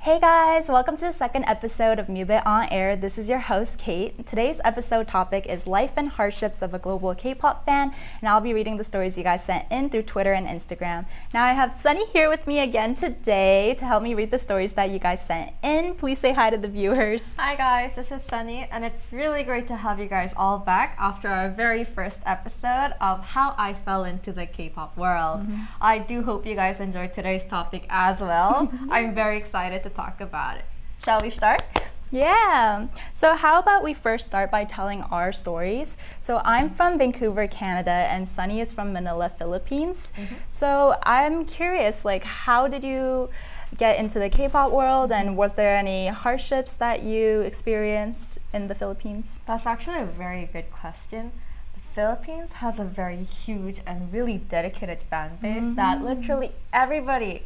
Hey guys, welcome to the second episode of Mubeat On-Air. This is your host, Kate. Today's episode topic is life and hardships of a global K-pop fan, and I'll be reading the stories you guys sent in through Twitter and Instagram. Now I have Sunny here with me again today to help me read the stories that you guys sent in. Please say hi to the viewers. Hi guys, this is Sunny, and it's really great to have you guys all back after our very first episode of how I fell into the K-pop world. I do hope you guys enjoyed today's topic as well. I'm very excited to talk about it. Shall we start? Yeah. So how about we first start by telling our stories. So I'm from Vancouver, Canada, and Sunny is from Manila, Philippines. So I'm curious, like, how did you get into the K-pop world, and was there any hardships that you experienced in the Philippines? That's actually a very good question. The Philippines has a very huge and really dedicated fan base that literally everybody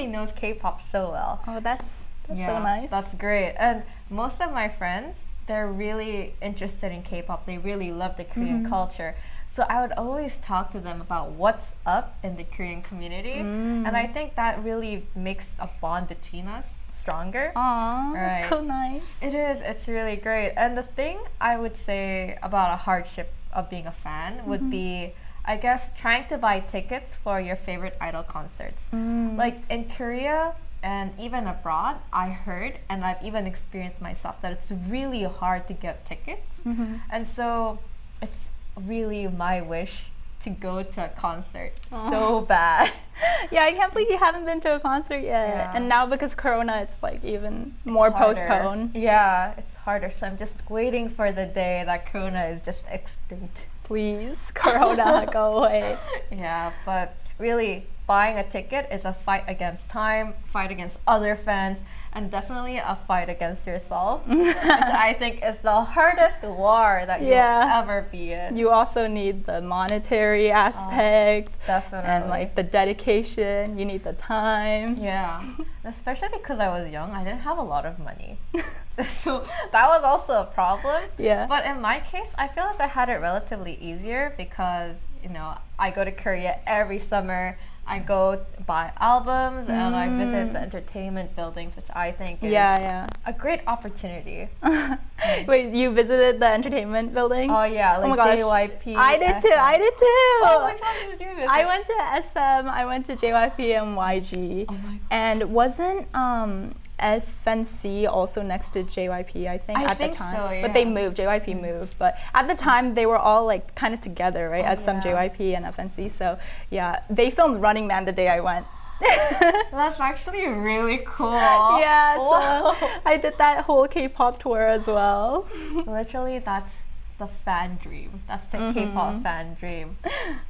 knows K-pop so well. Oh, that's so nice. That's great. And most of my friends, they're really interested in K-pop. They really love the Korean culture. So I would always talk to them about what's up in the Korean community. And I think that really makes a bond between us stronger. Aww, that's so nice. It is. It's really great. And the thing I would say about a hardship of being a fan would be, I guess, trying to buy tickets for your favorite idol concerts. Like in Korea and even abroad, I heard, and I've even experienced myself, that it's really hard to get tickets. And so it's really my wish to go to a concert so bad. Yeah, I can't believe you haven't been to a concert yet. Yeah. And now because Corona, it's like even more postponed. Yeah, it's harder. So I'm just waiting for the day that Corona is just extinct. Please, Corona, go away. Yeah, but really, buying a ticket is a fight against time, fight against other fans, and definitely a fight against yourself, which I think is the hardest war that you'll ever be in. You also need the monetary aspect, definitely, and like the dedication. You need the time. Yeah, especially because I was young, I didn't have a lot of money. So that was also a problem. Yeah. But in my case, I feel like I had it relatively easier because, you know, I go to Korea every summer. I go buy albums and I visit the entertainment buildings, which I think is a great opportunity. Wait, you visited the entertainment buildings? Oh yeah, like JYP. I did too. Oh, which one did you visit? I went to SM, I went to JYP and YG. Oh my God. And wasn't FNC also next to JYP, I think, at the time. So, yeah. But they moved, JYP moved. But at the time, they were all like kind of together, right? SM, JYP, and FNC. So yeah, they filmed Running Man the day I went. That's actually really cool. Yeah, so I did that whole K-pop tour as well. Literally, that's the fan dream. That's the K-pop fan dream.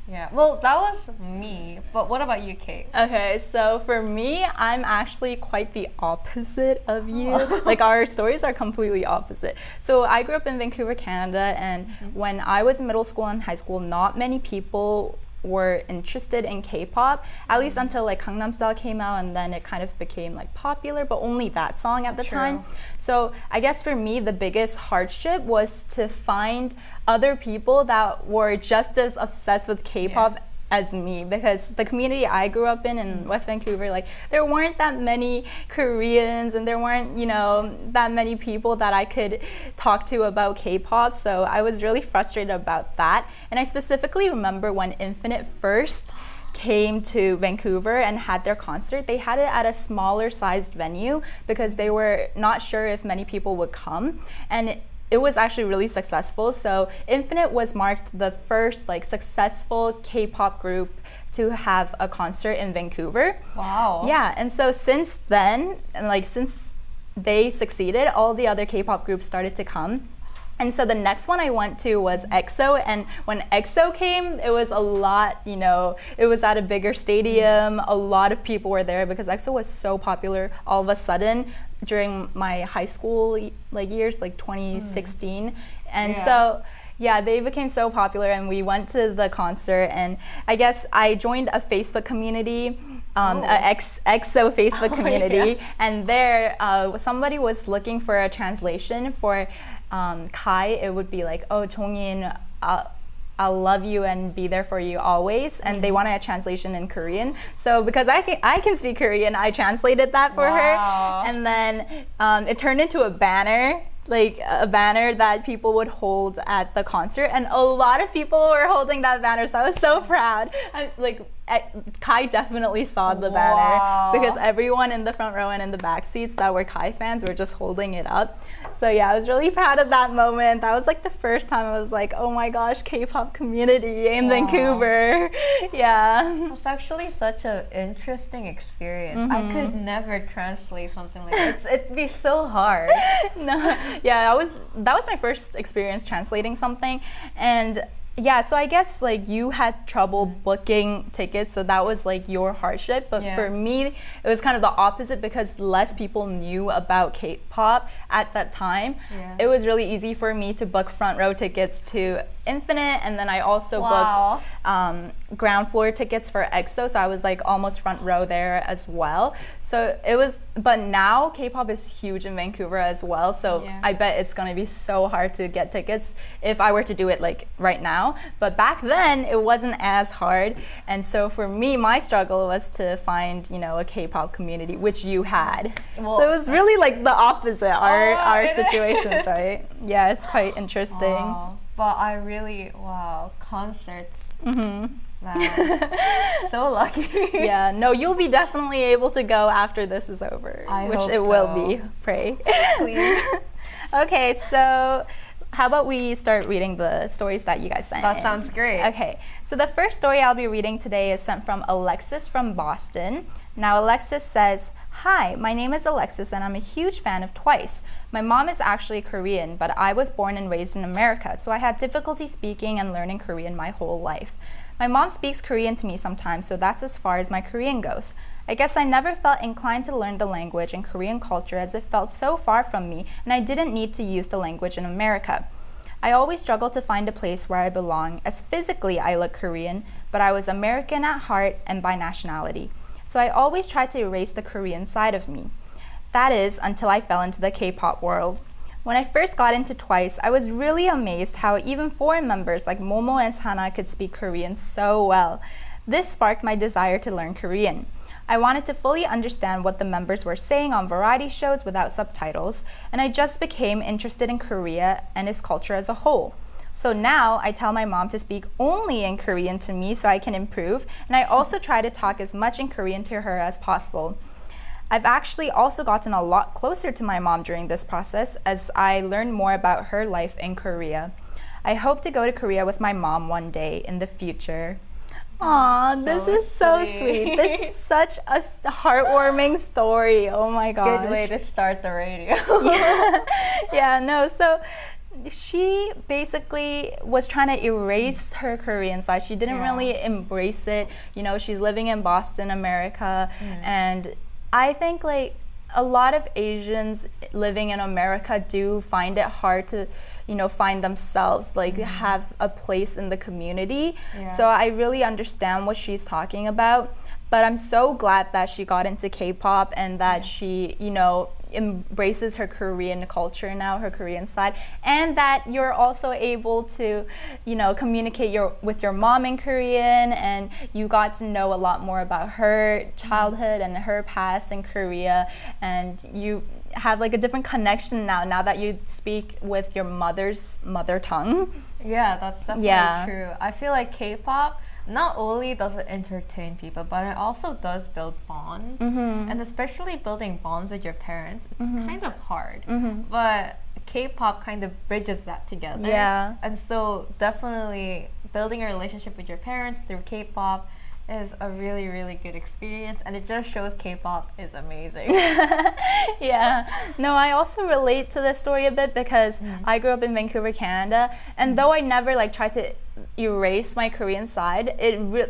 Yeah. Well, that was me. But what about you, Kate? Okay, so for me, I'm actually quite the opposite of you. Like our stories are completely opposite. So I grew up in Vancouver, Canada, and when I was in middle school and high school, not many people were interested in K-pop, at least until like Gangnam Style came out, and then it kind of became like popular, but only that song at the time. So I guess for me, the biggest hardship was to find other people that were just as obsessed with K-pop as me, because the community I grew up in West Vancouver, like there weren't that many Koreans and there weren't, you know, that many people that I could talk to about K-pop. So I was really frustrated about that. And I specifically remember when Infinite first came to Vancouver and had their concert, they had it at a smaller sized venue because they were not sure if many people would come. And it was actually really successful. So Infinite was marked the first like successful K-pop group to have a concert in Vancouver. Wow. Yeah, and so since then, and like since they succeeded, all the other K-pop groups started to come. And so the next one I went to was EXO, and when EXO came, it was a lot, you know, it was at a bigger stadium, a lot of people were there because EXO was so popular all of a sudden during my high school like years, like 2016. And so yeah, they became so popular and we went to the concert, and I guess I joined a Facebook community, EXO Facebook community, and there somebody was looking for a translation for Kai. It would be like, oh, Jongin, I'll love you and be there for you always. And they wanted a translation in Korean. So because I can speak Korean, I translated that for her. And then it turned into a banner. Like a banner that people would hold at the concert, and a lot of people were holding that banner, so I was so proud. Kai definitely saw the banner because everyone in the front row and in the back seats that were Kai fans were just holding it up. So yeah, I was really proud of that moment. That was like the first time I was like, oh my gosh, K-pop community in Vancouver. Yeah. It's actually such an interesting experience. I could never translate something like that. It'd be so hard. No, yeah, that was my first experience translating something, and yeah, so I guess like you had trouble booking tickets, so that was like your hardship. But for me, it was kind of the opposite because less people knew about K-pop at that time. It was really easy for me to book front row tickets to Infinite, and then I also booked ground floor tickets for EXO, so I was like almost front row there as well. So it was, but now K-pop is huge in Vancouver as well, so I bet it's gonna be so hard to get tickets if I were to do it like right now. But back then it wasn't as hard, and so for me, my struggle was to find, you know, a K-pop community, which you had. Well, so it was really like the opposite, our situations, right? Yeah, it's quite interesting. But I really, concerts. Man, so lucky. Yeah, no, you'll be definitely able to go after this is over, which it will be. Pray. Please. Okay, so how about we start reading the stories that you guys sent in? That sounds great. Okay, so the first story I'll be reading today is sent from Alexis from Boston. Now, Alexis says, "Hi, my name is Alexis and I'm a huge fan of Twice. My mom is actually Korean, but I was born and raised in America, so I had difficulty speaking and learning Korean my whole life. My mom speaks Korean to me sometimes, so that's as far as my Korean goes. I guess I never felt inclined to learn the language and Korean culture as it felt so far from me, and I didn't need to use the language in America. I always struggled to find a place where I belong, as physically I look Korean, but I was American at heart and by nationality. So I always tried to erase the Korean side of me. That is, until I fell into the K-pop world. When I first got into Twice, I was really amazed how even foreign members like Momo and Sana could speak Korean so well. This sparked my desire to learn Korean. I wanted to fully understand what the members were saying on variety shows without subtitles, and I just became interested in Korea and its culture as a whole. So now I tell my mom to speak only in Korean to me so I can improve, and I also try to talk as much in Korean to her as possible. I've actually also gotten a lot closer to my mom during this process as I learned more about her life in Korea. I hope to go to Korea with my mom one day in the future." Aw, this is so sweet. This is such a heartwarming story. Oh my gosh. Good way to start the radio. So she basically was trying to erase her Korean side. She didn't really embrace it. You know, she's living in Boston, America, and I think like a lot of Asians living in America do find it hard to, you know, find themselves, like have a place in the community. So I really understand what she's talking about, but I'm so glad that she got into K-pop and that she, you know, embraces her Korean culture now, her Korean side, and that you're also able to, you know, communicate with your mom in Korean, and you got to know a lot more about her childhood and her past in Korea, and you have like a different connection now that you speak with your mother's mother tongue. Yeah, that's definitely true. I feel like K-pop not only does it entertain people, but it also does build bonds. And especially building bonds with your parents, it's kind of hard. But K-pop kind of bridges that together. And so definitely building a relationship with your parents through K-pop is a really, really good experience, and it just shows K-pop is amazing. No, I also relate to this story a bit because I grew up in Vancouver, Canada, and though I never like tried to erase my Korean side,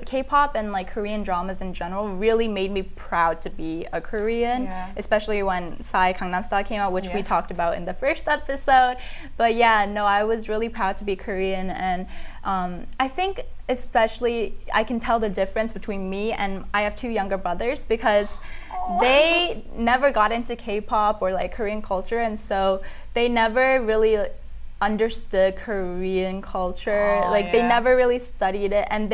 K-pop and like Korean dramas in general really made me proud to be a Korean, especially when Psy Gangnam Style came out, which we talked about in the first episode. But yeah, no, I was really proud to be Korean, and I think especially I can tell the difference between me and I have two younger brothers because they never got into K-pop or like Korean culture, and so they never really understood Korean culture. They never really studied it, and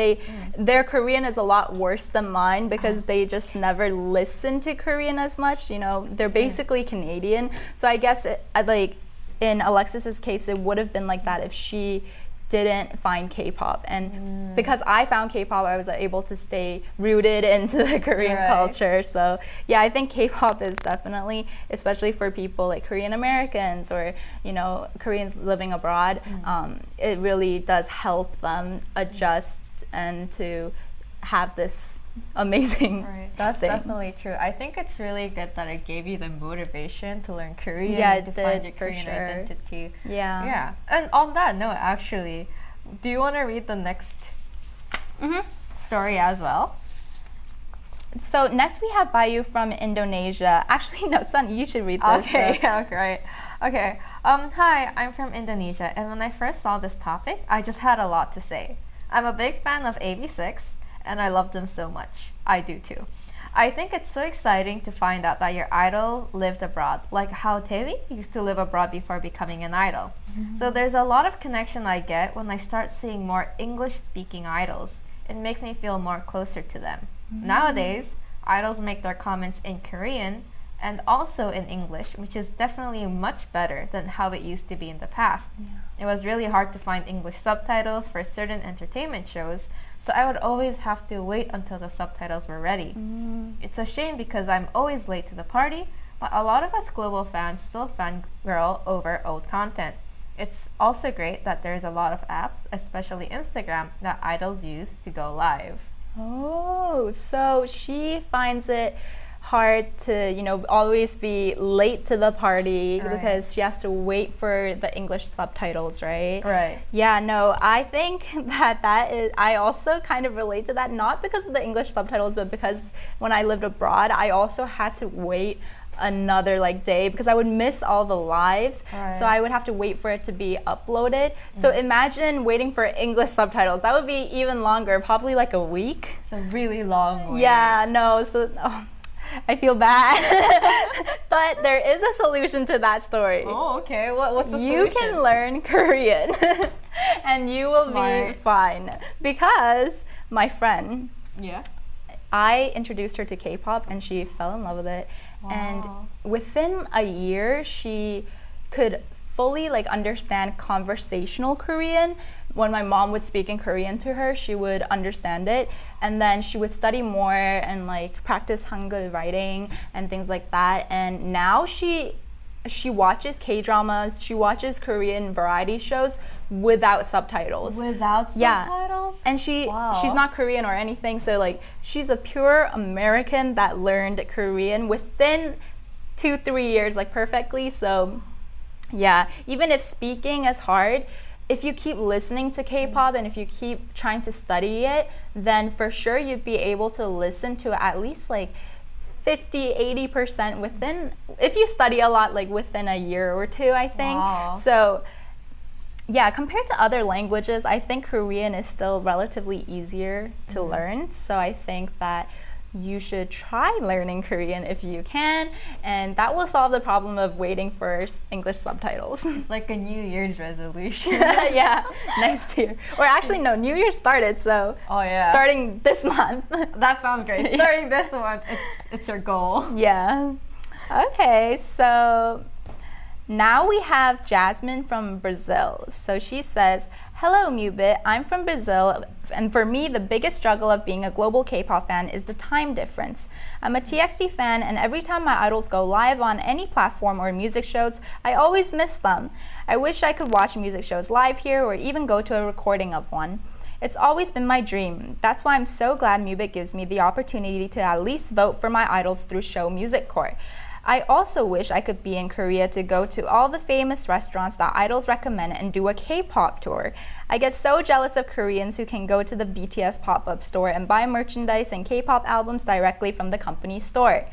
their Korean is a lot worse than mine because they just never listened to Korean as much. They're basically Canadian. So I guess in Alexis's case, it would have been like that if she didn't find K-pop, and because I found K-pop, I was able to stay rooted into the Korean culture. So yeah, I think K-pop is definitely, especially for people like Korean Americans or Koreans living abroad, it really does help them adjust and to have this amazing That's thing. Definitely true. I think it's really good that it gave you the motivation to learn Korean and to find your Korean identity. Yeah. And on that note, actually, do you want to read the next story as well? So next we have Bayu from Indonesia. Actually, no, Sun, you should read this. Okay, great. Okay. Hi, I'm from Indonesia, and when I first saw this topic, I just had a lot to say. I'm a big fan of AB6, and I love them so much. I do too. I think it's so exciting to find out that your idol lived abroad, like how Taewi used to live abroad before becoming an idol. So there's a lot of connection I get when I start seeing more English-speaking idols. It makes me feel more closer to them. Nowadays, idols make their comments in Korean and also in English, which is definitely much better than how it used to be in the past. It was really hard to find English subtitles for certain entertainment shows, so I would always have to wait until the subtitles were ready. It's a shame because I'm always late to the party, but a lot of us global fans still fangirl over old content. It's also great that there's a lot of apps, especially Instagram, that idols use to go live. Oh, so she finds it hard to always be late to the party because she has to wait for the English subtitles, right? Yeah, no, I think that is, I also kind of relate to that, not because of the English subtitles, but because when I lived abroad, I also had to wait another day because I would miss all the lives, so I would have to wait for it to be uploaded. So imagine waiting for English subtitles. That would be even longer, probably like a week. It's a really long wait. Yeah, no, so I feel bad. But there is a solution to that story. Oh, okay. What's the solution? You can learn Korean and you will be fine. Because my friend, I introduced her to K-pop and she fell in love with it. Wow. And within a year, she could fully understand conversational Korean. When my mom would speak in Korean to her, she would understand it, and then she would study more and practice Hangul writing and things like that. And now she watches K-dramas, she watches Korean variety shows without subtitles. Without subtitles? And she's not Korean or anything, so she's a pure American that learned Korean within 2-3 years perfectly. So yeah, even if speaking is hard, if you keep listening to K-pop and if you keep trying to study it, then for sure you'd be able to listen to at least 50-80% within, if you study a lot, within a year or two, I think. Wow. So yeah, compared to other languages, I think Korean is still relatively easier to learn. So I think that you should try learning Korean if you can, and that will solve the problem of waiting for English subtitles. It's like a New Year's resolution. Yeah, next year. Or actually, no, New Year started, so starting this month. That sounds great. Starting this month, it's your goal. Yeah. Okay, so now we have Jasmine from Brazil. So she says, "Hello, Mubeat. I'm from Brazil, and for me, the biggest struggle of being a global K-pop fan is the time difference. I'm a TXT fan, and every time my idols go live on any platform or music shows, I always miss them. I wish I could watch music shows live here or even go to a recording of one. It's always been my dream. That's why I'm so glad Mubeat gives me the opportunity to at least vote for my idols through Show Music Core. I also wish I could be in Korea to go to all the famous restaurants that idols recommend and do a K-pop tour. I get so jealous of Koreans who can go to the BTS pop-up store and buy merchandise and K-pop albums directly from the company store.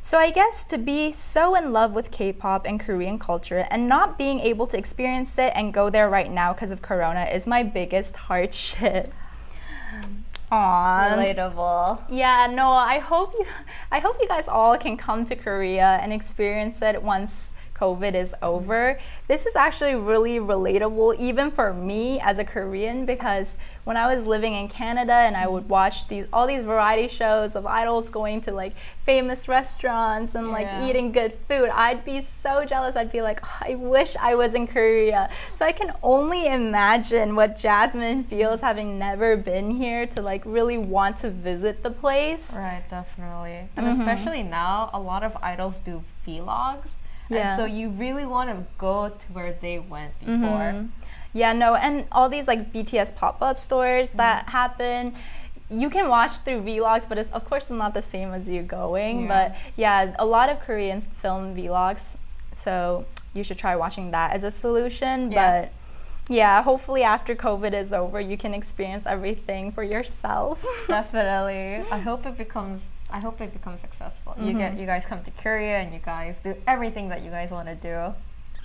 So I guess to be so in love with K-pop and Korean culture and not being able to experience it and go there right now because of Corona is my biggest hardship." Aww. Relatable. Yeah, no, I hope you guys all can come to Korea and experience it once COVID is over. This is actually really relatable even for me as a Korean, because when I was living in Canada and I would watch all these variety shows of idols going to like famous restaurants and like eating good food, I'd be so jealous. I'd be like, oh, I wish I was in Korea. So I can only imagine what Jasmine feels having never been here to like really want to visit the place. Right, definitely. And especially now, a lot of idols do vlogs. And so you really want to go to where they went before. Yeah, no, and all these like BTS pop-up stores that happen, you can watch through vlogs, but it's of course not the same as you going. But yeah, a lot of Koreans film vlogs, so you should try watching that as a solution. But yeah, hopefully after COVID is over, you can experience everything for yourself. Definitely. I hope it becomes successful. You guys come to Korea and you guys do everything that you guys want to do.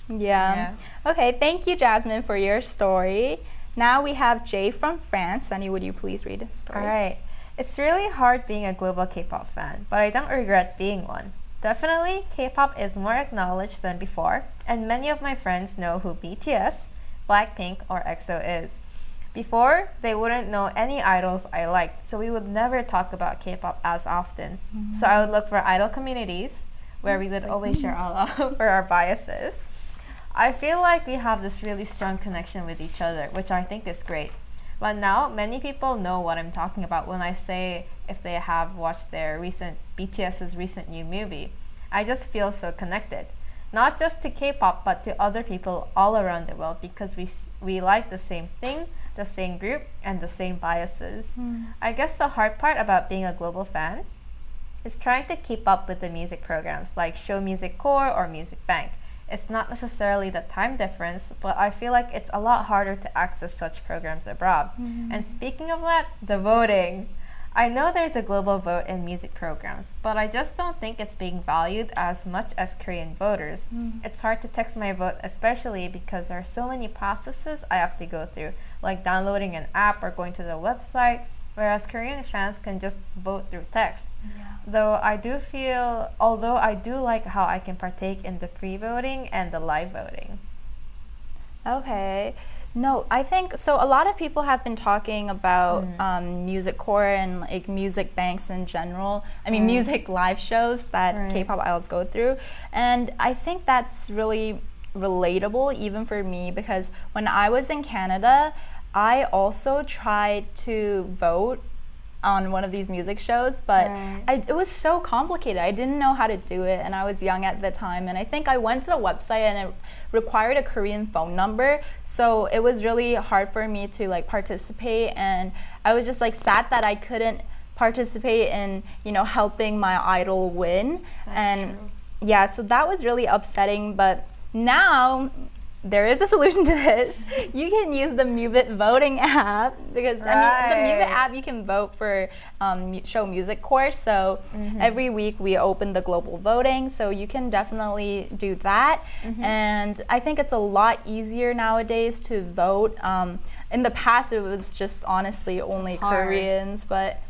Yeah. Okay, thank you, Jasmine, for your story. Now we have Jay from France. Sunny, would you please read his story? All right. It's really hard being a global K-pop fan, but I don't regret being one. Definitely, K-pop is more acknowledged than before, and many of my friends know who BTS, Blackpink, or EXO is. Before, they wouldn't know any idols I liked, so we would never talk about K-pop as often. So I would look for idol communities where we would always share our love for our biases. I feel like we have this really strong connection with each other, which I think is great. But now, many people know what I'm talking about when I say if they have watched BTS's recent new movie. I just feel so connected. Not just to K-pop, but to other people all around the world, because we like the same thing, the same group, and the same biases. I guess the hard part about being a global fan is trying to keep up with the music programs like Show Music Core or Music Bank. It's not necessarily the time difference, but I feel like it's a lot harder to access such programs abroad. And speaking of that, the voting. I know there's a global vote in music programs, but I just don't think it's being valued as much as Korean voters. It's hard to text my vote, especially because there are so many processes I have to go through, like downloading an app or going to the website, whereas Korean fans can just vote through text. Although I do like how I can partake in the pre-voting and the live voting. Okay. No, I think so. A lot of people have been talking about music core and like music banks in general. I mean, music live shows that K-pop idols go through, and I think that's really relatable even for me, because when I was in Canada, I also tried to vote on one of these music shows, but it was so complicated. I didn't know how to do it, and I was young at the time, and I think I went to the website and it required a Korean phone number, so it was really hard for me to like participate, and I was just like sad that I couldn't participate in, you know, helping my idol win. That's true. Yeah, so that was really upsetting, but now there is a solution to this. You can use the Mubeat voting app, because I mean, the Mubeat app, you can vote for Show Music course. So every week we open the global voting, so you can definitely do that. And I think it's a lot easier nowadays to vote. In the past, it was just honestly only Koreans, but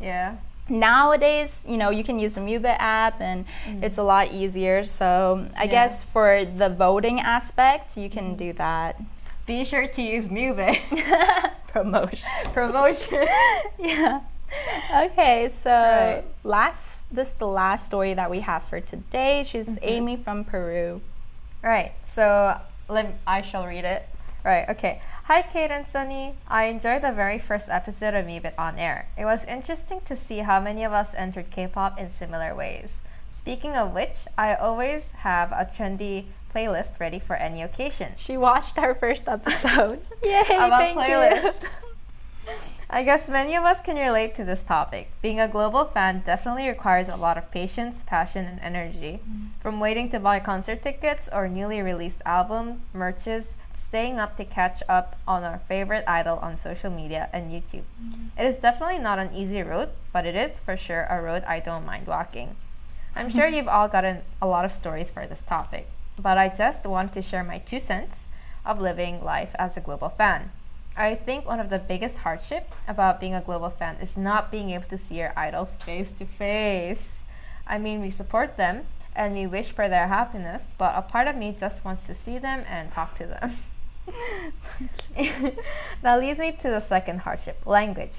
nowadays, you know, you can use the Mubeat app, and it's a lot easier. So I guess for the voting aspect, you can do that. Be sure to use Mubeat. Promotion. Yeah. Okay, so this is the last story that we have for today. She's Amy from Peru. Right. So I shall read it. Right. Okay. Hi, Kate and Sunny. I enjoyed the very first episode of Mubeat On-Air. It was interesting to see how many of us entered K-pop in similar ways. Speaking of which, I always have a trendy playlist ready for any occasion. She watched our first episode. Yay, thank you. I guess many of us can relate to this topic. Being a global fan definitely requires a lot of patience, passion, and energy. From waiting to buy concert tickets or newly released albums, merches, staying up to catch up on our favorite idol on social media and YouTube. It is definitely not an easy road, but it is for sure a road I don't mind walking. I'm sure you've all gotten a lot of stories for this topic, but I just want to share my 2 cents of living life as a global fan. I think one of the biggest hardship about being a global fan is not being able to see your idols face to face. I mean, we support them and we wish for their happiness, but a part of me just wants to see them and talk to them. That leads me to the second hardship, language.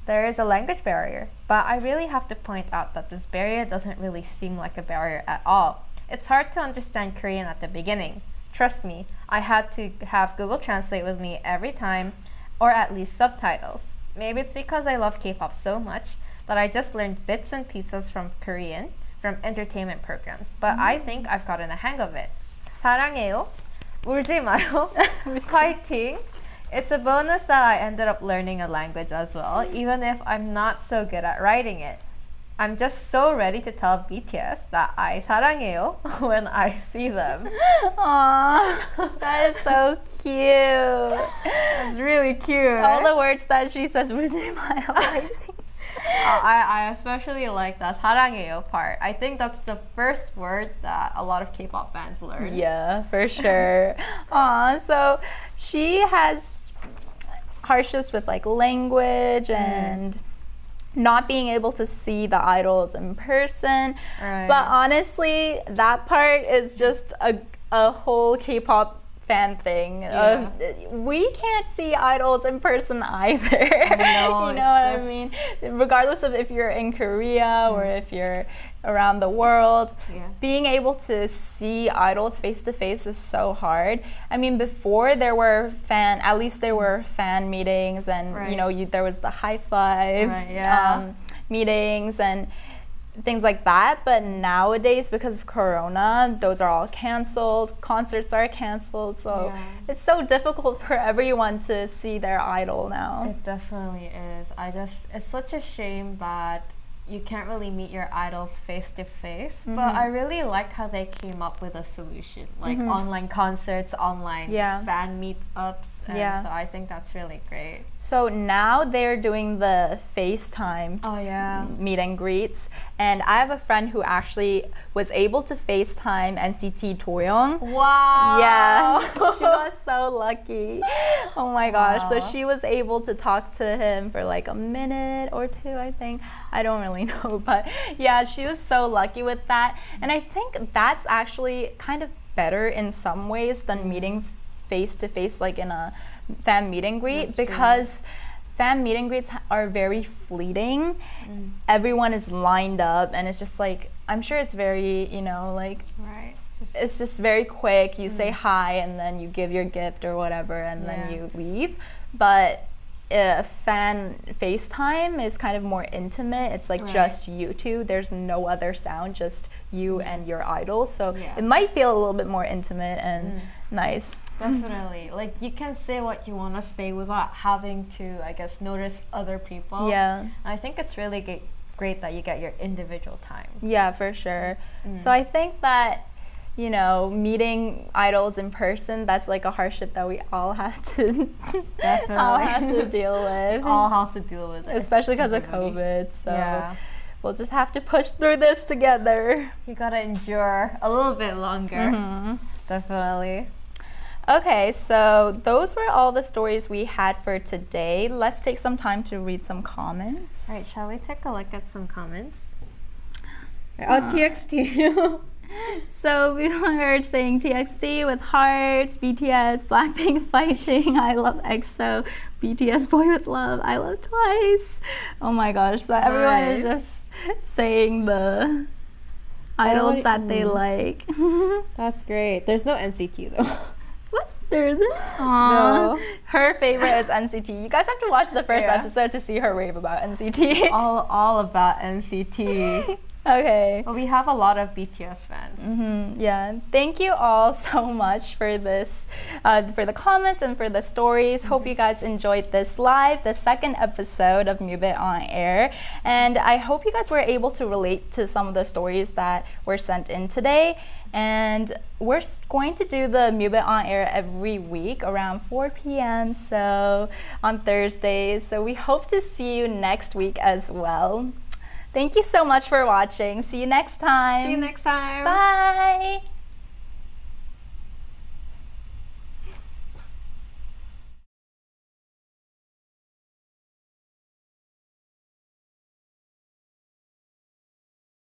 There is a language barrier, but I really have to point out that this barrier doesn't really seem like a barrier at all. It's hard to understand Korean at the beginning. Trust me, I had to have Google Translate with me every time, or at least subtitles. Maybe it's because I love K-pop so much that I just learned bits and pieces from Korean from entertainment programs, but I think I've gotten a hang of it. 사랑해요, 울지 마요, fighting. It's a bonus that I ended up learning a language as well, even if I'm not so good at writing it. I'm just so ready to tell BTS that I 사랑해요 when I see them. Aww, that is so cute. That's really cute. All the words that she says, 울지 마요, fighting. I especially like the 사랑해요 part. I think that's the first word that a lot of K-pop fans learn. Yeah, for sure. Aw, so she has hardships with like language and not being able to see the idols in person. Right. But honestly, that part is just a whole K-pop fan thing. Yeah. We can't see idols in person either. know, You know what I mean? Regardless of if you're in Korea or if you're around the world, being able to see idols face to face is so hard. I mean, before there were at least there were fan meetings, and you know, there was the high five meetings and things like that, but nowadays, because of Corona, those are all canceled, concerts are canceled, so it's so difficult for everyone to see their idol now. It definitely is. It's such a shame that you can't really meet your idols face to face, but I really like how they came up with a solution, like online concerts, online fan meetups, and so I think that's really great. So now they're doing the FaceTime meet and greets, and I have a friend who actually was able to FaceTime NCT Doyoung. Wow! Yeah, she was so lucky. Oh my gosh! So she was able to talk to him for like a minute or two, I think. I don't really know, but yeah, she was so lucky with that, and I think that's actually kind of better in some ways than meeting face to face, like in a fan meet and greet, because fan meet and greets are very fleeting. Everyone is lined up, and it's just like, I'm sure it's very, you know, like it's just very quick. You say hi, and then you give your gift or whatever, and then you leave. But fan FaceTime is kind of more intimate. It's like just you two. There's no other sound, just you and your idol. So it might feel a little bit more intimate and nice. Definitely. Like, you can say what you want to say without having to, I guess, notice other people. Yeah. And I think it's really great that you get your individual time. Yeah, for sure. So I think that, you know, meeting idols in person, that's like a hardship that we all have to all have to deal with. All have to deal with it. Especially because of COVID. So we'll just have to push through this together. You gotta endure a little bit longer. Definitely. Okay, so those were all the stories we had for today. Let's take some time to read some comments. All right, shall we take a look at some comments? TXT. So we heard saying TXT with hearts, BTS, Blackpink fighting, I love EXO, BTS Boy with Love, I love Twice. Oh my gosh, so everyone is just saying the idols that they like. That's great. There's no NCT though. What? There isn't? No. Her favorite is NCT. You guys have to watch the first episode to see her rave about NCT. all about NCT. Okay. Well, we have a lot of BTS fans. Yeah. Thank you all so much for this, for the comments and for the stories. Hope you guys enjoyed this live, the second episode of Mubeat On-Air. And I hope you guys were able to relate to some of the stories that were sent in today. And we're going to do the Mubeat On-Air every week around 4 p.m. So on Thursdays. So we hope to see you next week as well. Thank you so much for watching. See you next time. See you next time. Bye.